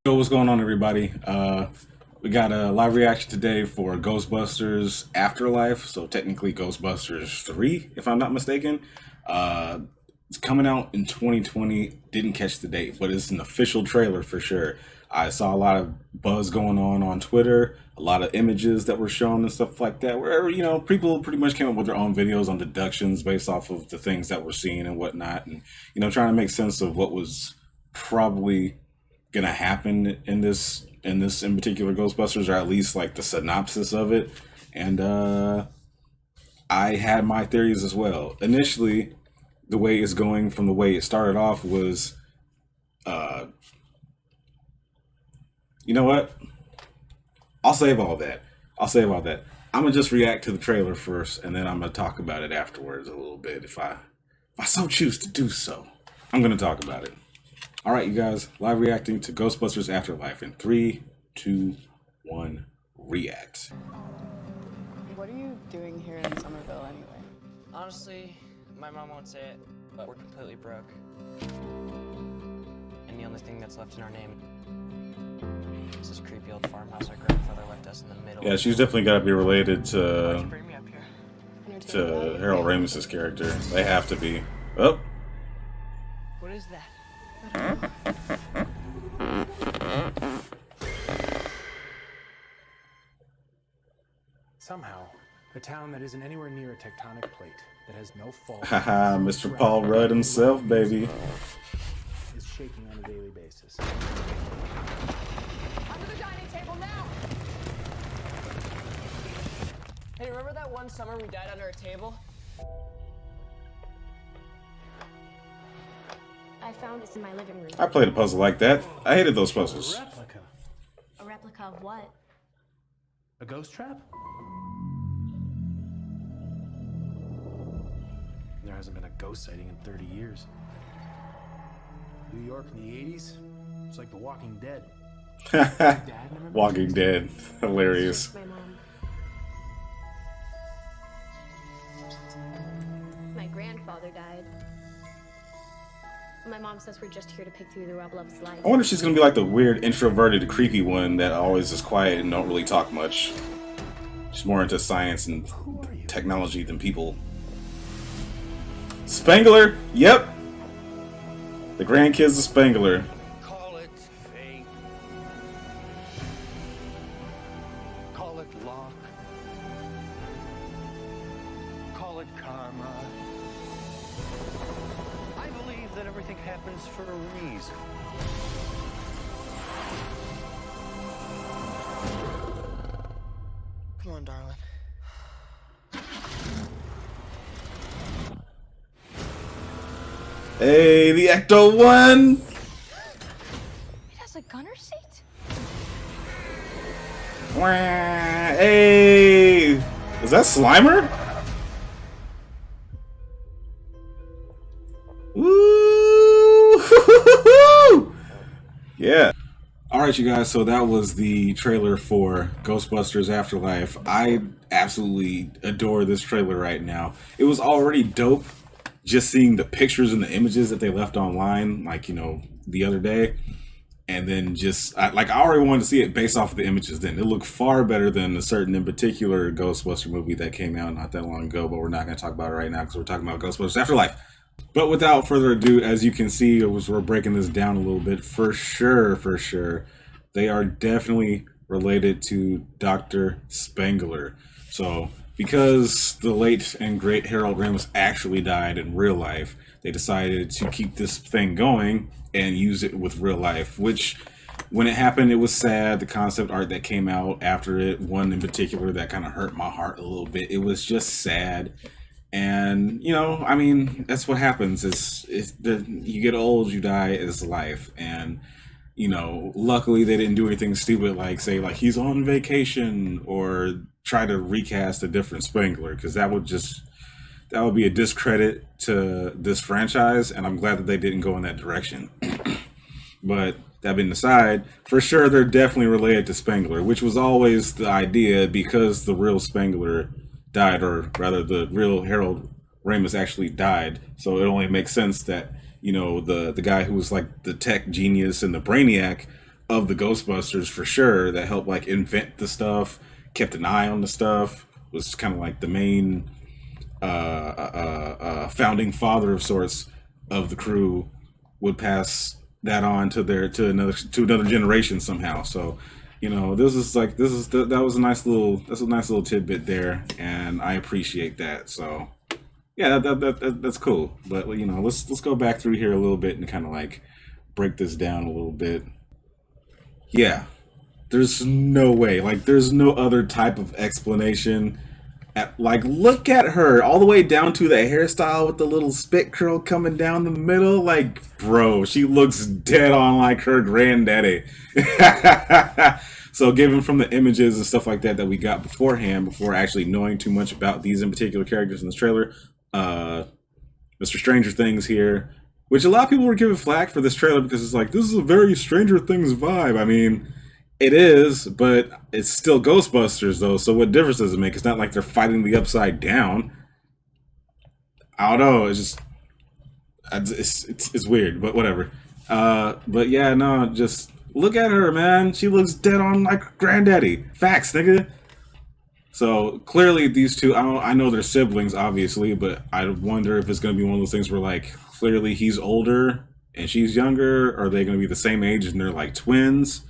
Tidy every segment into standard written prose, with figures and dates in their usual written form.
So what's going on, everybody? We got a live reaction today for Ghostbusters Afterlife. So technically Ghostbusters 3, if I'm not mistaken. It's coming out in 2020. Didn't catch the date, but it's an official trailer for sure. I saw a lot of buzz going on Twitter, a lot of images that were shown and stuff like that, where people pretty much came up with their own videos on deductions based off of the things that we're seeing and whatnot, and trying to make sense of what was probably gonna happen in particular Ghostbusters, or at least like the synopsis of it. And I had my theories as well. Initially, the way it's going from the way it started off was, uh, you know what? I'll save all that. I'll save all that. I'm gonna just react to the trailer first, and then I'm gonna talk about it afterwards a little bit if I so choose to do so. I'm gonna talk about it. All right, you guys, live reacting to Ghostbusters Afterlife in 3, 2, 1, react. What are you doing here in Somerville anyway? Honestly, my mom won't say it, but we're completely broke. And the only thing that's left in our name is this creepy old farmhouse our grandfather left us in the middle. Yeah, she's definitely got to be related Why'd you bring me up here? to Harold Ramis's character. They have to be. Oh, What is that? Somehow, a town that isn't anywhere near a tectonic plate, that has no fault, haha, Mr. Paul Rudd himself, baby. is shaking on a daily basis. Under the dining table now! Hey, remember that one summer we died under a table? I found this in my living room. I played a puzzle like that. I hated those puzzles. A replica. A replica of what? A ghost trap? There hasn't been a ghost sighting in 30 years. New York in the 80s? It's like The Walking Dead. Dad remember Walking Dead. Hilarious. My mom. My grandfather died. My mom says we're just here to pick through the rubble of his life. I wonder if she's gonna be like the weird, introverted, creepy one that always is quiet and don't really talk much. She's more into science and technology than people. Spangler? Yep. The grandkids of Spangler. Call it fate. Call it luck. Call it karma. I believe that everything happens for a reason. Come on, darling. Hey, the Ecto One. It has a gunner seat? Wah, hey, is that Slimer? Woo! Yeah. All right, you guys. So that was the trailer for Ghostbusters Afterlife. I absolutely adore this trailer right now. It was already dope just seeing the pictures and the images that they left online, like, the other day. And then I already wanted to see it based off of the images then. It looked far better than a certain in particular Ghostbuster movie that came out not that long ago, but we're not going to talk about it right now because we're talking about Ghostbusters Afterlife. But without further ado, as you can see, we're breaking this down a little bit. For sure, they are definitely related to Dr. Spangler. So, because the late and great Harold Ramis actually died in real life, they decided to keep this thing going and use it with real life, which, when it happened, it was sad. The concept art that came out after it, one in particular that kind of hurt my heart a little bit. It was just sad. And, that's what happens. You get old, you die, it's life. And, luckily they didn't do anything stupid like say, like, he's on vacation, or try to recast a different Spangler, because that would be a discredit to this franchise, and I'm glad that they didn't go in that direction. But that being aside, for sure they're definitely related to Spangler, which was always the idea, because the real Spangler died, or rather the real Harold Ramis actually died. So it only makes sense that, the guy who was like the tech genius and the brainiac of the Ghostbusters for sure, that helped like invent the stuff, kept an eye on the stuff, was kind of like the main founding father of sorts of the crew, would pass that on to another generation somehow. So, you know, that was a nice little tidbit there, and I appreciate that. So, yeah, that's cool. But you know, let's go back through here a little bit and kind of like break this down a little bit. Yeah, there's no way, like, there's no other type of explanation. Like, look at her all the way down to the hairstyle with the little spit curl coming down the middle. Like, bro, she looks dead on like her granddaddy. So, given from the images and stuff like that that we got beforehand, before actually knowing too much about these in particular characters in this trailer, Mr. Stranger Things here, which a lot of people were giving flack for this trailer because it's like, this is a very Stranger Things vibe. I mean, it is, but it's still Ghostbusters though, so what difference does it make? It's not like they're fighting the upside down. I don't know, it's weird, but whatever. But yeah, no, just look at her, man. She looks dead on like granddaddy. Facts, nigga. So clearly these two, I know they're siblings, obviously, but I wonder if it's going to be one of those things where like clearly he's older and she's younger. Or are they going to be the same age and they're like twins?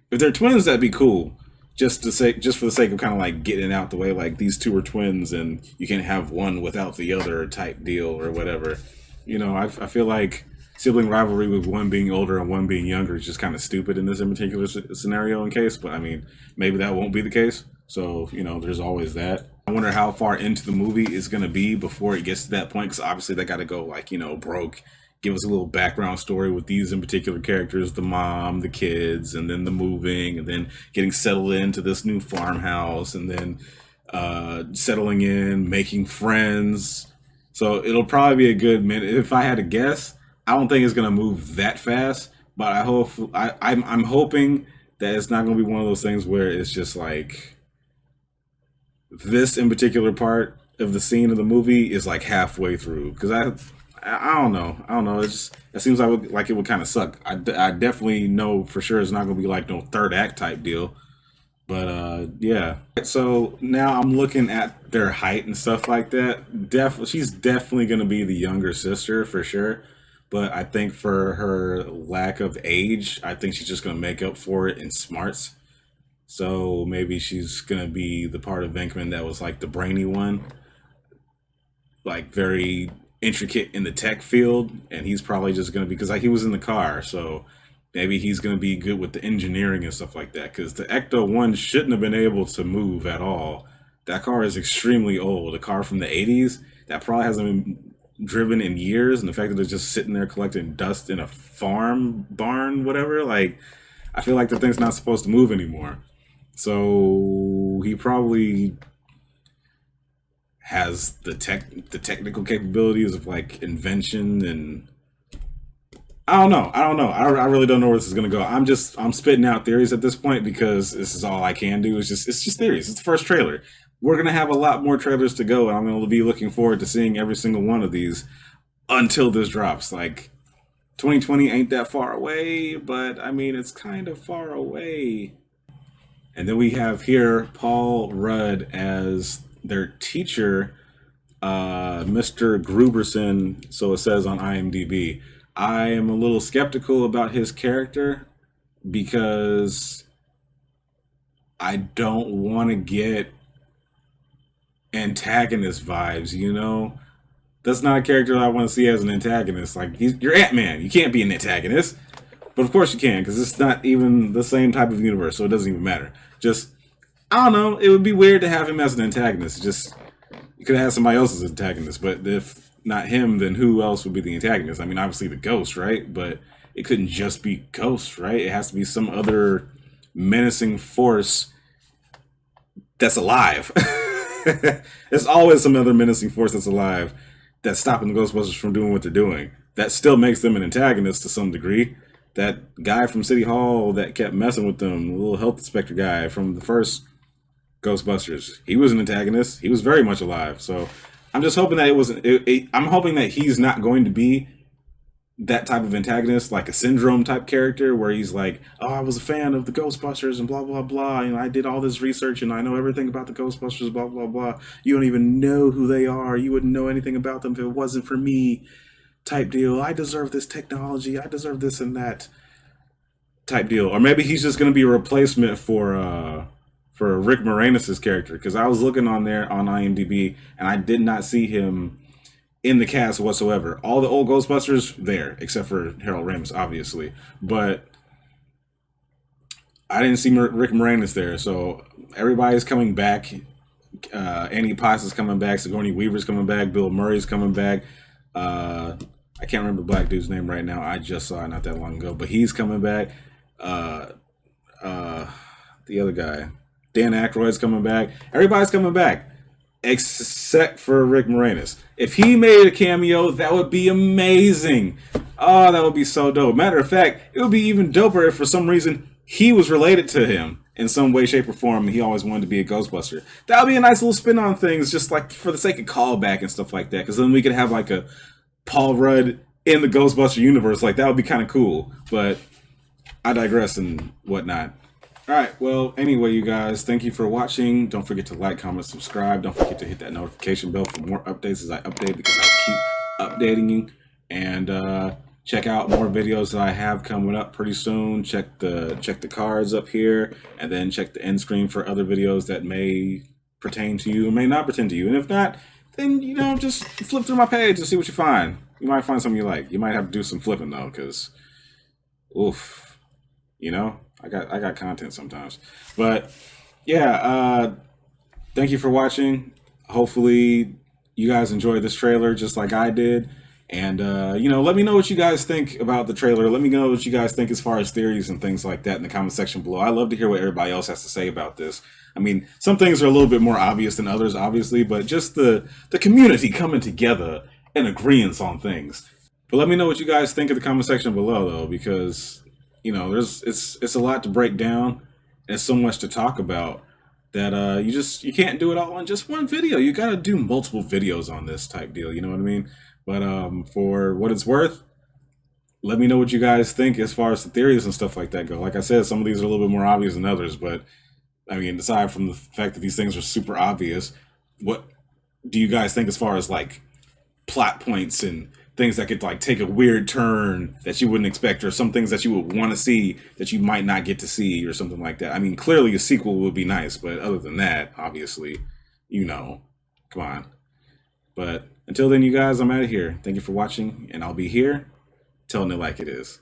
If they're twins, that'd be cool. Just for the sake of kind of like getting it out the way, like these two are twins and you can't have one without the other type deal or whatever. You know, I feel like sibling rivalry with one being older and one being younger is just kind of stupid in this in particular scenario and case. But I mean, maybe that won't be the case. So, you know, there's always that. I wonder how far into the movie it's going to be before it gets to that point, because obviously they got to go like, you know, broke. Give us a little background story with these in particular characters, the mom, the kids, and then the moving, and then getting settled into this new farmhouse, and then settling in, making friends. So it'll probably be a good minute. If I had to guess, I don't think it's going to move that fast, but I'm hoping that it's not going to be one of those things where it's just like this in particular part of the scene of the movie is like halfway through, because I don't know. It seems like it would kind of suck. I definitely know for sure it's not going to be like no third act type deal. But yeah. So now I'm looking at their height and stuff like that. She's definitely going to be the younger sister for sure. But I think for her lack of age, I think she's just going to make up for it in smarts. So maybe she's going to be the part of Venkman that was like the brainy one. Like very intricate in the tech field, and he's probably just going to be, because like he was in the car, so maybe he's going to be good with the engineering and stuff like that, because the Ecto-1 shouldn't have been able to move at all. That car is extremely old. A car from the 80s that probably hasn't been driven in years, and the fact that it's just sitting there collecting dust in a farm barn, whatever, like, I feel like the thing's not supposed to move anymore. So he probably has the technical capabilities of like invention, and I don't know. I really don't know where this is gonna go. I'm spitting out theories at this point because this is all I can do. It's just theories. It's the first trailer. We're gonna have a lot more trailers to go, and I'm gonna be looking forward to seeing every single one of these until this drops. Like 2020 ain't that far away, but I mean it's kind of far away. And then we have here Paul Rudd as their teacher, Mr. Gruberson, so it says on IMDb. I am a little skeptical about his character because I don't want to get antagonist vibes, you know? That's not a character I want to see as an antagonist. Like, you're Ant-Man. You can't be an antagonist. But of course you can, because it's not even the same type of universe, so it doesn't even matter. Just, I don't know, it would be weird to have him as an antagonist. Just, you could have had somebody else as an antagonist, but if not him, then who else would be the antagonist? I mean, obviously the Ghost, right? But it couldn't just be Ghost, right? It has to be some other menacing force that's alive. There's always some other menacing force that's alive that's stopping the Ghostbusters from doing what they're doing. That still makes them an antagonist to some degree. That guy from City Hall that kept messing with them, the little health inspector guy from the first Ghostbusters, he was an antagonist. He was very much alive. So I'm just hoping that I'm hoping that he's not going to be that type of antagonist, like a syndrome type character, where he's like, "Oh, I was a fan of the Ghostbusters and blah blah blah, and I did all this research and I know everything about the Ghostbusters, blah blah blah. You don't even know who they are. You wouldn't know anything about them if it wasn't for me." Type deal. I deserve this technology. I deserve this and that. Type deal. Or maybe he's just going to be a replacement for Rick Moranis' character, because I was looking on there on IMDb and I did not see him in the cast whatsoever. All the old Ghostbusters there, except for Harold Ramis, obviously, but I didn't see Rick Moranis there. So everybody's coming back. Annie Potts is coming back. Sigourney Weaver's coming back. Bill Murray's coming back. I can't remember the black dude's name right now. I just saw it not that long ago, but he's coming back. The other guy, Dan Aykroyd's coming back. Everybody's coming back except for Rick Moranis. If he made a cameo, that would be amazing. Oh, that would be so dope. Matter of fact, it would be even doper if for some reason he was related to him in some way, shape, or form, and he always wanted to be a Ghostbuster. That would be a nice little spin on things, just like for the sake of callback and stuff like that, because then we could have like a Paul Rudd in the Ghostbuster universe. Like, that would be kind of cool, but I digress and whatnot. Alright, well, anyway, you guys, thank you for watching. Don't forget to like, comment, subscribe. Don't forget to hit that notification bell for more updates as I update, because I keep updating you. And check out more videos that I have coming up pretty soon. Check the cards up here, and then check the end screen for other videos that may pertain to you or may not pertain to you. And if not, then, you know, just flip through my page and see what you find. You might find something you like. You might have to do some flipping though, because oof, you know, I got content sometimes. But yeah, thank you for watching. Hopefully you guys enjoyed this trailer just like I did. And you know, let me know what you guys think about the trailer. Let me know what you guys think as far as theories and things like that in the comment section below. I love to hear what everybody else has to say about this. I mean, some things are a little bit more obvious than others, obviously, but just the community coming together and agreeing on things. But let me know what you guys think in the comment section below, though, because, you know, it's a lot to break down. There's so much to talk about that you can't do it all on just one video. You got to do multiple videos on this type deal. You know what I mean? But for what it's worth, let me know what you guys think as far as the theories and stuff like that go. Like I said, some of these are a little bit more obvious than others, but I mean, aside from the fact that these things are super obvious, what do you guys think as far as like plot points and things that could like take a weird turn that you wouldn't expect, or some things that you would want to see that you might not get to see, or something like that? I mean, clearly a sequel would be nice, but other than that, obviously, you know, come on. But until then, you guys, I'm out of here. Thank you for watching, and I'll be here telling it like it is.